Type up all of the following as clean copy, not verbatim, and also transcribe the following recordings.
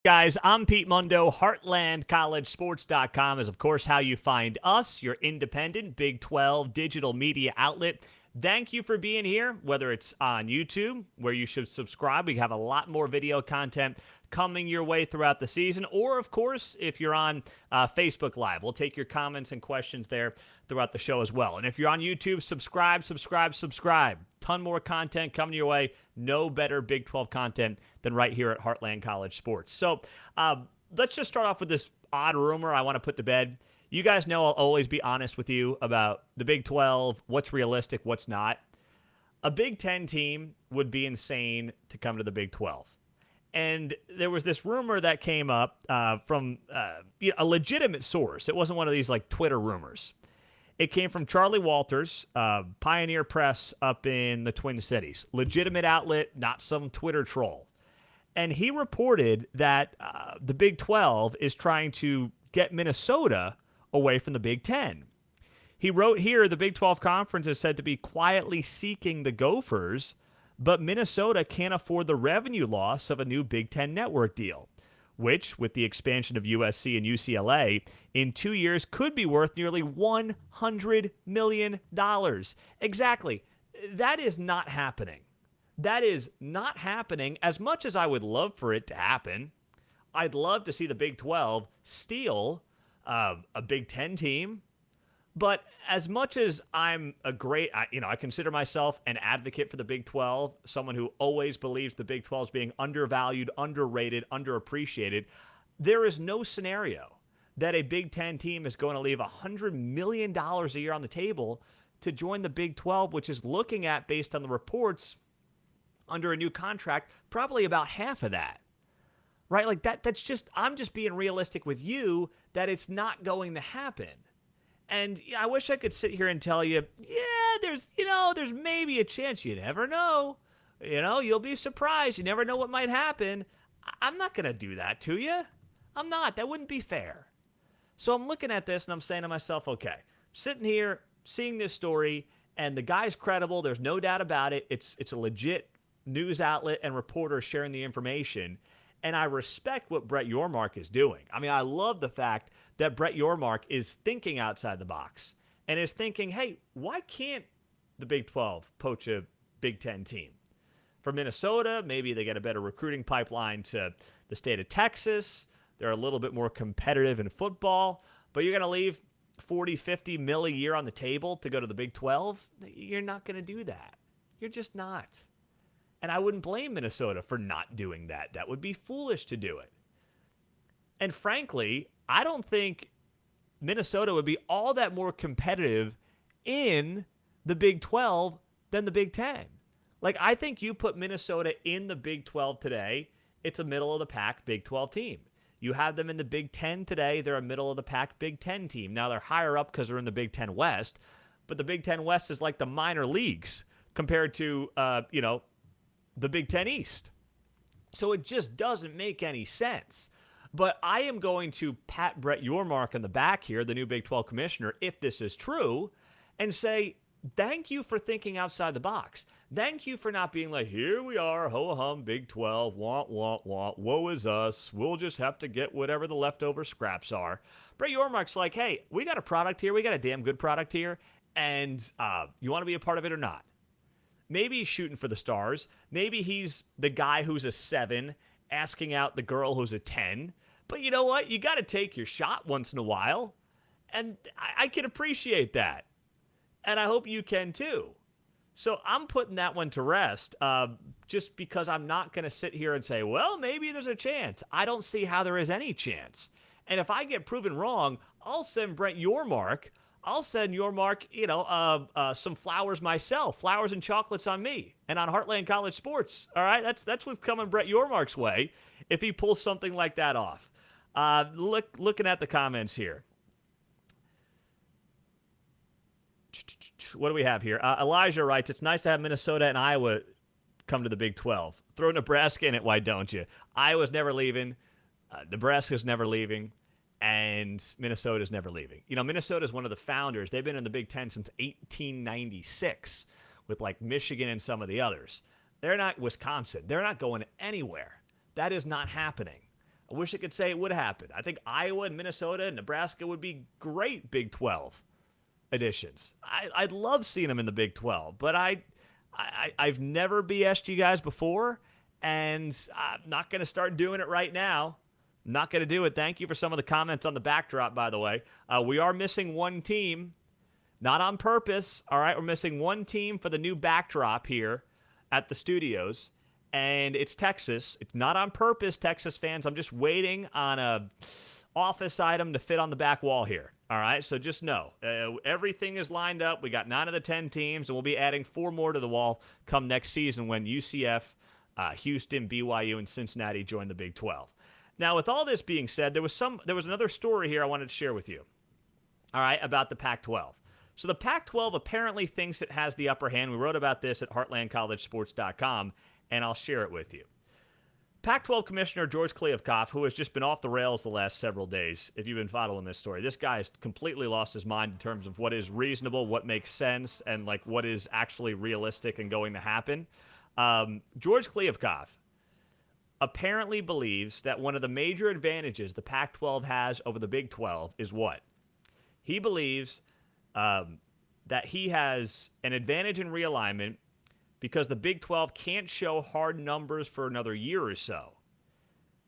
Guys, I'm Pete Mundo. HeartlandCollegeSports.com is, of course, how you find us, your independent Big 12 digital media outlet. Thank you for being here, whether it's on YouTube, where you should subscribe. We have a lot more video content coming your way throughout the season, or, of course, if you're on Facebook Live, we'll take your comments and questions there throughout the show as well. And if you're on YouTube, subscribe. Ton more content coming your way. No better Big 12 content than right here at Heartland College Sports. So let's just start off with this odd rumor I want to put to bed. You guys know I'll always be honest with you about the Big 12, what's realistic, what's not. A Big 10 team would be insane to come to the Big 12. And there was this rumor that came up from a legitimate source. It wasn't one of these like Twitter rumors. It came from Charlie Walters, Pioneer Press up in the Twin Cities. Legitimate outlet, not some Twitter troll. And he reported that the Big 12 is trying to get Minnesota away from the Big 10. He wrote here, the Big 12 Conference is said to be quietly seeking the Gophers, but Minnesota can't afford the revenue loss of a new Big 10 network deal, which, with the expansion of USC and UCLA, in 2 years could be worth nearly $100 million. Exactly. That is not happening. That is not happening as much as I would love for it to happen. I'd love to see the Big 12 steal a Big 10 team. But as much as I'm I consider myself an advocate for the Big 12, someone who always believes the Big 12 is being undervalued, underrated, underappreciated, there is no scenario that a Big 10 team is going to leave $100 million a year on the table to join the Big 12, which is looking at, based on the reports, under a new contract, probably about half of that. Right? Like I'm just being realistic with you that it's not going to happen. And I wish I could sit here and tell you, yeah, there's maybe a chance. You never know. You'll be surprised. You never know what might happen. I'm not going to do that to you. I'm not. That wouldn't be fair. So I'm looking at this and I'm saying to myself, okay, sitting here, seeing this story, and the guy's credible. There's no doubt about it. It's a legit news outlet and reporter sharing the information. And I respect what Brett Yormark is doing. I mean, I love the fact that Brett Yormark is thinking outside the box and is thinking, hey, why can't the Big 12 poach a Big 10 team? For Minnesota, maybe they get a better recruiting pipeline to the state of Texas. They're a little bit more competitive in football, but you're going to leave 40, 50 mil a year on the table to go to the Big 12? You're not going to do that. You're just not. And I wouldn't blame Minnesota for not doing that. That would be foolish to do it. And frankly, I don't think Minnesota would be all that more competitive in the Big 12 than the Big 10. Like, I think you put Minnesota in the Big 12 today, it's a middle-of-the-pack Big 12 team. You have them in the Big 10 today, they're a middle-of-the-pack Big 10 team. Now, they're higher up because they're in the Big 10 West, but the Big 10 West is like the minor leagues compared to, the Big 10 East. So it just doesn't make any sense. But I am going to pat Brett Yormark on the back here, the new Big 12 commissioner, if this is true, and say, thank you for thinking outside the box. Thank you for not being like, here we are, ho-hum, Big 12, wah, woe is us. We'll just have to get whatever the leftover scraps are. Brett Yormark's like, hey, we got a product here. We got a damn good product here. And you want to be a part of it or not? Maybe he's shooting for the stars. Maybe he's the guy who's a 7 asking out the girl who's a 10. But you know what? You got to take your shot once in a while. And I can appreciate that. And I hope you can too. So I'm putting that one to rest just because I'm not going to sit here and say, well, maybe there's a chance. I don't see how there is any chance. And if I get proven wrong, I'll send Brett Yormark. I'll send Yormark, some flowers myself, flowers and chocolates on me and on Heartland College Sports. All right, that's what's coming Brett Yormark's way if he pulls something like that off. Looking at the comments here. What do we have here? Elijah writes, it's nice to have Minnesota and Iowa come to the Big 12. Throw Nebraska in it, why don't you? Iowa's never leaving. Nebraska's never leaving. And Minnesota's never leaving. Minnesota's one of the founders. They've been in the Big Ten since 1896 with like Michigan and some of the others. They're not Wisconsin. They're not going anywhere. That is not happening. I wish I could say it would happen. I think Iowa and Minnesota and Nebraska would be great Big 12 additions. I'd love seeing them in the Big 12, but I've never BS'd you guys before, and I'm not going to start doing it right now. I'm not going to do it. Thank you for some of the comments on the backdrop, by the way. We are missing one team, not on purpose. All right, we're missing one team for the new backdrop here at the studios, and it's Texas. It's not on purpose, Texas fans. I'm just waiting on a office item to fit on the back wall here. All right, so just know, everything is lined up. We got 9 of the 10 teams, and we'll be adding 4 more to the wall come next season when UCF, Houston, BYU, and Cincinnati join the Big 12. Now, with all this being said, there was another story here I wanted to share with you, all right, about the Pac-12. So the Pac-12 apparently thinks it has the upper hand. We wrote about this at heartlandcollegesports.com, and I'll share it with you. Pac-12 Commissioner George Kliavkoff, who has just been off the rails the last several days, if you've been following this story, this guy has completely lost his mind in terms of what is reasonable, what makes sense, and like what is actually realistic and going to happen. George Kliavkoff apparently believes that one of the major advantages the Pac-12 has over the Big 12 is what? He believes that he has an advantage in realignment because the Big 12 can't show hard numbers for another year or so.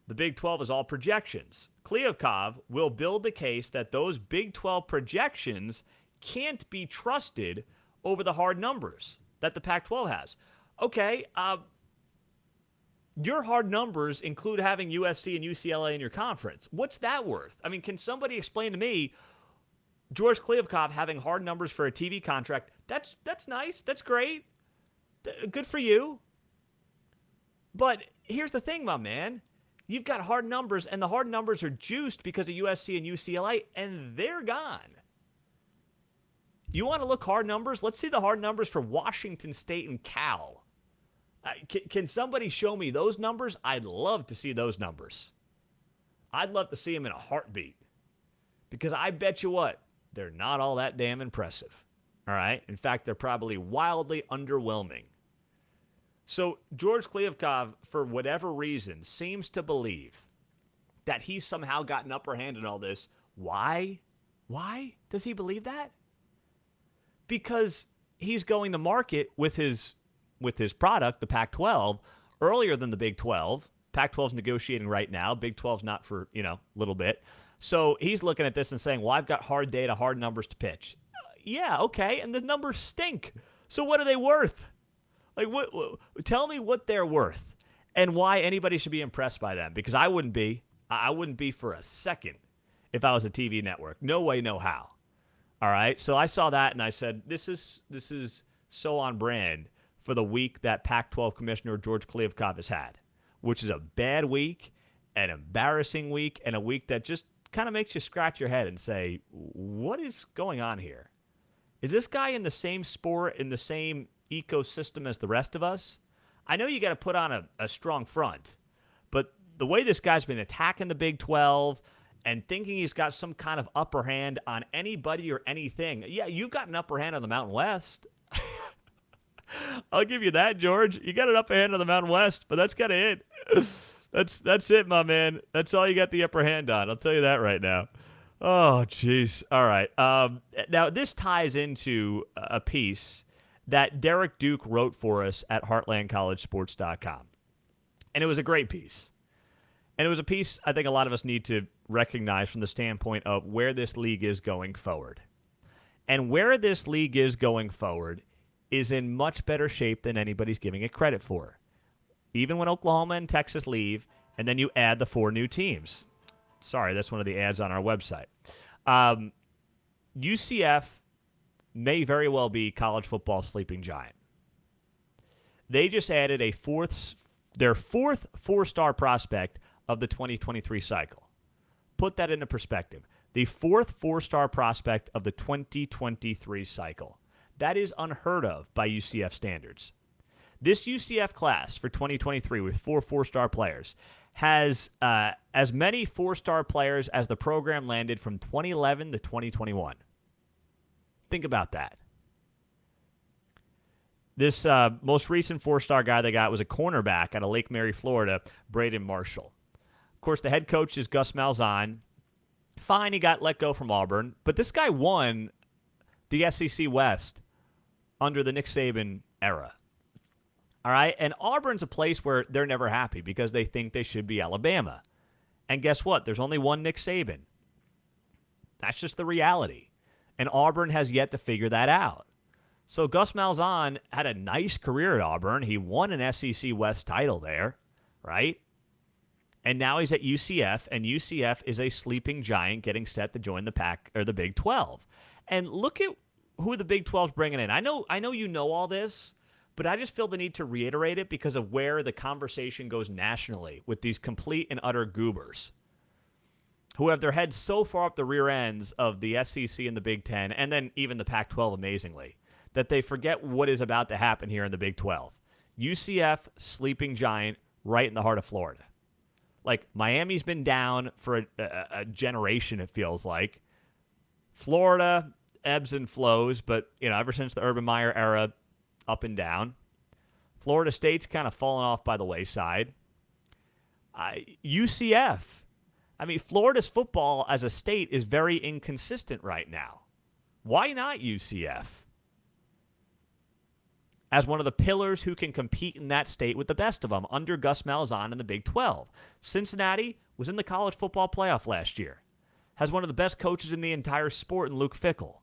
The Big 12 is all projections. Kliavkoff will build the case that those Big 12 projections can't be trusted over the hard numbers that the Pac-12 has. Okay, your hard numbers include having USC and UCLA in your conference. What's that worth? I mean, can somebody explain to me George Kliavkoff having hard numbers for a TV contract? That's nice. That's great. Good for you. But here's the thing, my man. You've got hard numbers, and the hard numbers are juiced because of USC and UCLA, and they're gone. You want to look hard numbers? Let's see the hard numbers for Washington State and Cal. Can somebody show me those numbers? I'd love to see those numbers. I'd love to see them in a heartbeat. Because I bet you what, they're not all that damn impressive. All right? In fact, they're probably wildly underwhelming. So George Kliavkoff, for whatever reason, seems to believe that he's somehow got an upper hand in all this. Why? Why does he believe that? Because he's going to market with his product, the Pac-12, earlier than the Big 12. Pac-12's negotiating right now. Big 12's not for, a little bit. So he's looking at this and saying, well, I've got hard data, hard numbers to pitch. Yeah, okay, and the numbers stink. So what are they worth? Like, what? Tell me what they're worth and why anybody should be impressed by them. Because I wouldn't be. I wouldn't be for a second if I was a TV network. No way, no how. All right? So I saw that and I said, this is so on brand for the week that Pac-12 Commissioner George Kliavkoff has had, which is a bad week, an embarrassing week, and a week that just kind of makes you scratch your head and say, what is going on here? Is this guy in the same sport, in the same ecosystem as the rest of us? I know you got to put on a strong front, but the way this guy's been attacking the Big 12 and thinking he's got some kind of upper hand on anybody or anything, yeah, you've got an upper hand on the Mountain West. I'll give you that, George. You got an upper hand on the Mountain West, but that's kind of it. That's it, my man. That's all you got the upper hand on. I'll tell you that right now. Oh, jeez. All right. Now, this ties into a piece that Derek Duke wrote for us at heartlandcollegesports.com. And it was a great piece. And it was a piece I think a lot of us need to recognize from the standpoint of where this league is going forward. And where this league is going forward is in much better shape than anybody's giving it credit for. Even when Oklahoma and Texas leave, and then you add the 4 new teams. Sorry, that's one of the ads on our website. UCF may very well be college football's sleeping giant. They just added their fourth 4-star prospect of the 2023 cycle. Put that into perspective. The 4th 4-star prospect of the 2023 cycle. That is unheard of by UCF standards. This UCF class for 2023 with 4 4-star players has as many 4-star players as the program landed from 2011 to 2021. Think about that. This most recent 4-star guy they got was a cornerback out of Lake Mary, Florida, Braden Marshall. course, the head coach is Gus Malzahn. Fine, he got let go from Auburn, but this guy won the SEC West under the Nick Saban era. All right? And Auburn's a place where they're never happy because they think they should be Alabama. And guess what? There's only one Nick Saban. That's just the reality. And Auburn has yet to figure that out. So Gus Malzahn had a nice career at Auburn. He won an SEC West title there, right? And now he's at UCF, and UCF is a sleeping giant getting set to join the Pac or the Big 12. And look at who the Big 12's bringing in. I know you know all this, but I just feel the need to reiterate it because of where the conversation goes nationally with these complete and utter goobers who have their heads so far up the rear ends of the SEC and the Big 10, and then even the Pac-12 amazingly, that they forget what is about to happen here in the Big 12. UCF, sleeping giant, right in the heart of Florida. Like, Miami's been down for a generation, it feels like. Florida ebbs and flows, but, ever since the Urban Meyer era, up and down. Florida State's kind of fallen off by the wayside. UCF, Florida's football as a state is very inconsistent right now. Why not UCF? As one of the pillars who can compete in that state with the best of them under Gus Malzahn in the Big 12. Cincinnati was in the college football playoff last year. Has one of the best coaches in the entire sport in Luke Fickell,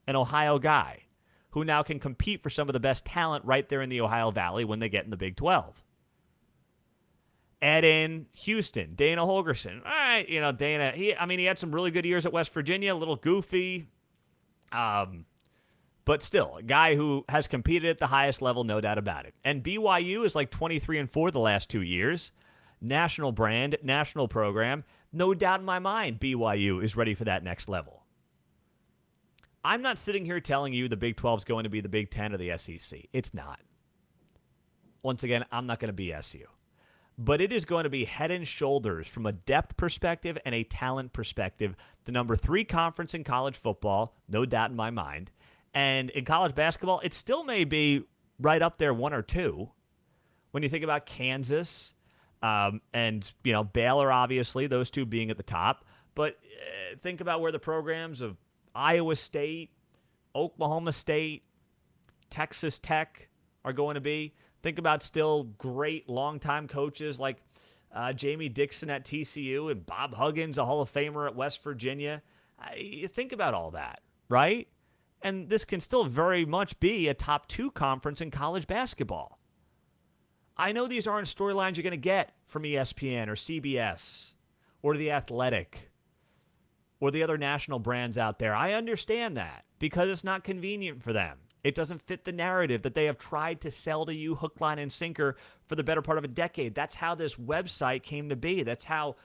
an Ohio guy, who now can compete for some of the best talent right there in the Ohio Valley when they get in the Big 12. Add in Houston, Dana Holgorsen. All right, Dana, he had some really good years at West Virginia, a little goofy. But still, a guy who has competed at the highest level, no doubt about it. And BYU is like 23-4 the last 2 years. National brand, national program. No doubt in my mind, BYU is ready for that next level. I'm not sitting here telling you the Big 12 is going to be the Big 10 or the SEC. It's not. Once again, I'm not going to BS you. But it is going to be head and shoulders from a depth perspective and a talent perspective, the number 3 conference in college football, no doubt in my mind. And in college basketball, it still may be right up there 1 or 2. When you think about Kansas and, Baylor, obviously, those two being at the top. But think about where the programs of Iowa State, Oklahoma State, Texas Tech are going to be. Think about still great longtime coaches like Jamie Dixon at TCU and Bob Huggins, a Hall of Famer at West Virginia. You think about all that, right? And this can still very much be a top 2 conference in college basketball. I know these aren't storylines you're going to get from ESPN or CBS or The Athletic or the other national brands out there. I understand that because it's not convenient for them. It doesn't fit the narrative that they have tried to sell to you hook, line, and sinker for the better part of a decade. That's how this website came to be. That's how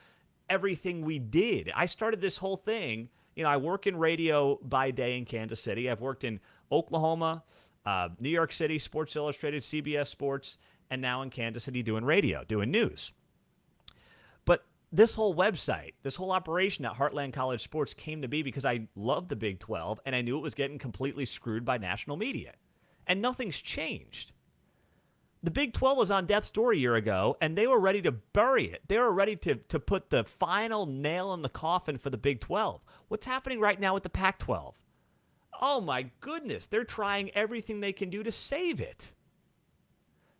everything we did. I started this whole thing. I work in radio by day in Kansas City. I've worked in Oklahoma, New York City, Sports Illustrated, CBS Sports, and now in Kansas City doing radio, doing news. But this whole website, this whole operation at Heartland College Sports came to be because I loved the Big 12, and I knew it was getting completely screwed by national media. And nothing's changed. The Big 12 was on death's door a year ago, and they were ready to bury it. They were ready to put the final nail in the coffin for the Big 12. What's happening right now with the Pac-12? Oh, my goodness. They're trying everything they can do to save it.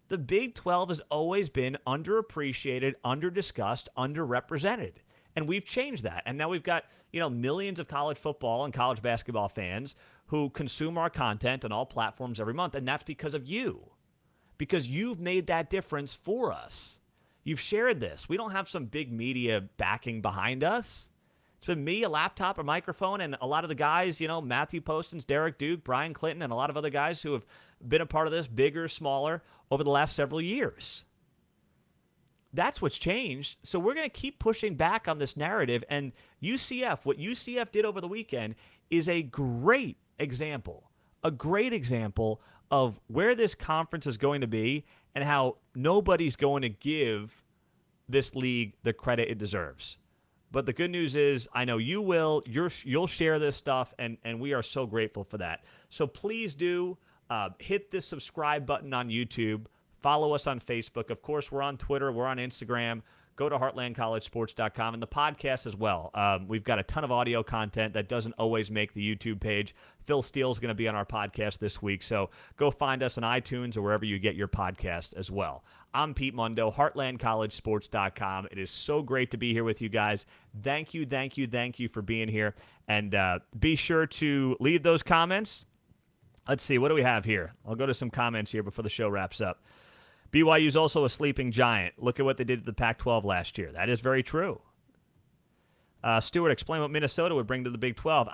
The Big 12 has always been underappreciated, underdiscussed, underrepresented. And we've changed that. And now we've got, millions of college football and college basketball fans who consume our content on all platforms every month. And that's because of you. Because you've made that difference for us. You've shared this. We don't have some big media backing behind us. It's been me, a laptop, a microphone, and a lot of the guys, Matthew Postins, Derek Duke, Brian Clinton, and a lot of other guys who have been a part of this, bigger, smaller, over the last several years. That's what's changed. So we're going to keep pushing back on this narrative. And UCF, what UCF did over the weekend is a great example of where this conference is going to be and how nobody's going to give this league the credit it deserves. But the good news is I know you will. You'll share this stuff, and we are so grateful for that. So please do hit this subscribe button on YouTube. Follow us on Facebook. Of course, we're on Twitter. We're on Instagram. go to heartlandcollegesports.com and the podcast as well. We've got a ton of audio content that doesn't always make the YouTube page. Phil Steele's going to be on our podcast this week, so go find us on iTunes or wherever you get your podcast as well. I'm Pete Mundo, heartlandcollegesports.com. It is so great to be here with you guys. Thank you for being here. And be sure to leave those comments. Let's see, what do we have here? I'll go to some comments here before the show wraps up. BYU's also a sleeping giant. Look at what they did to the Pac-12 last year. That is very true. Stuart, explain what Minnesota would bring to the Big 12.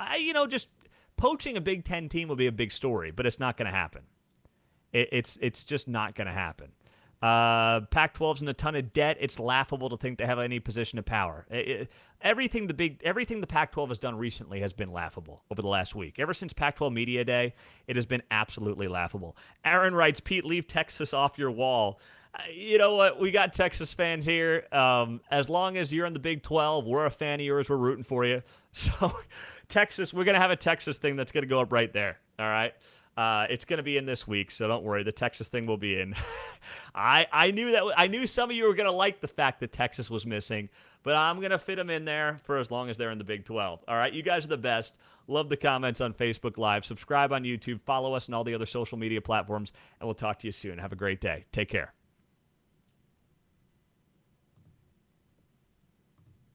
Just poaching a Big 10 team would be a big story, but it's not going to happen. It's just not going to happen. Pac-12's in a ton of debt. It's laughable to think they have any position of power. Everything the Pac-12 has done recently has been laughable over the last week. Ever since Pac-12 Media Day, it has been absolutely laughable. Aaron writes, Pete, leave Texas off your wall. You know what? We got Texas fans here. As long as you're in the Big 12, we're a fan of yours. We're rooting for you. So, Texas, we're going to have a Texas thing that's going to go up right there. All right? It's going to be in this week, so don't worry. The Texas thing will be in. I knew some of you were going to like the fact that Texas was missing, but I'm going to fit them in there for as long as they're in the Big 12. All right, you guys are the best. Love the comments on Facebook Live. Subscribe on YouTube. Follow us on all the other social media platforms, and we'll talk to you soon. Have a great day. Take care.